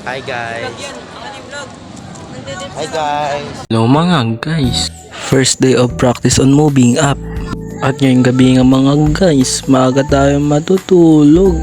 Hi guys. Vlog yan. Ang ating vlog. Nandidip Hi guys. Hello mga guys, first day of practice on moving up. At ngayong gabi nga mga guys, maaga tayo matutulog.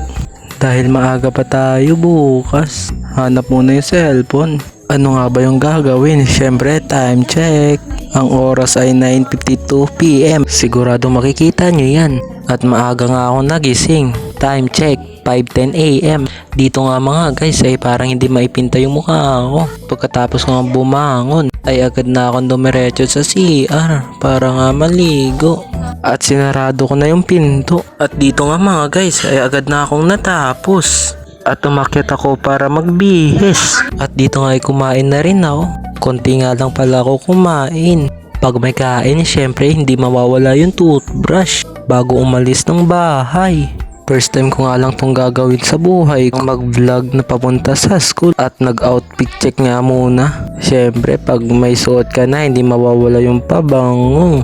Dahil maaga pa tayo bukas, hanap muna yung cellphone. Ano nga ba yung gagawin? Syempre time check. Ang oras ay 9:52 PM. Sigurado makikita nyo yan. At maaga nga ako nagising. Time check 5:10 AM. Dito nga mga guys ay parang hindi maipinta yung mukha ako. Pagkatapos ko nga bumangon ay agad na akong dumiretso sa CR para nga maligo. At sinarado ko na yung pinto. At dito nga mga guys ay agad na akong natapos. At umakyat ako para magbihis. At dito nga ay kumain na rin ako. Konti nga lang pala ako kumain. Pag may kain, syempre hindi mawawala yung toothbrush bago umalis ng bahay. First time ko nga lang itong gagawin sa buhay, mag-vlog na papunta sa school at nag-outfit check nga muna. Syempre pag may suot ka na, hindi mawawala yung pabango.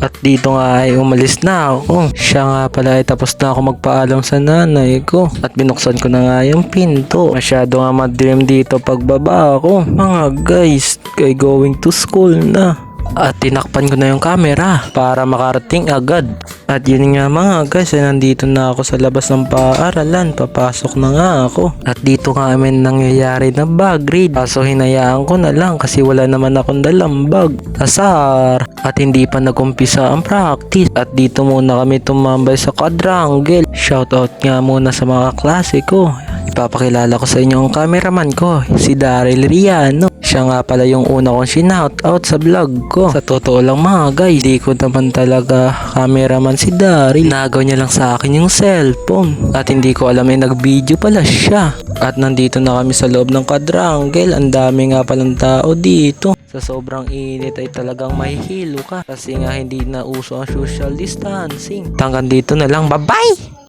At dito nga ay umalis na ako. Siya nga pala ay tapos na ako magpaalam sa nanay ko. At binuksan ko na nga yung pinto. Masyado nga madilim dito pagbaba ko. Mga guys, kay going to school na. At tinakpan ko na yung camera para makarating agad. At yun nga mga guys, ay nandito na ako sa labas ng paaralan. Papasok na nga ako. At dito nga may nangyayari na bag read. Kaso hinayaan ko na lang kasi wala naman akong dalang bag. Asar. At hindi pa nag-umpisa ang practice. At dito muna kami tumambay sa quadrangle. Shoutout nga muna sa mga klase ko. Ipapakilala ko sa inyo ang cameraman ko, si Daryl Riano. Siya nga pala yung una kong sinoutout sa vlog ko. Sa totoo lang mga guys, di ko naman talaga cameraman si Daryl. Nagaw niya lang sa akin yung cellphone. At hindi ko alam ay nag-video pala siya. At nandito na kami sa loob ng quadrangle. Ang dami nga palang tao dito. Sa sobrang init ay talagang mahihilo ka. Kasi nga hindi na uso ang social distancing. Hanggang dito na lang. Bye-bye!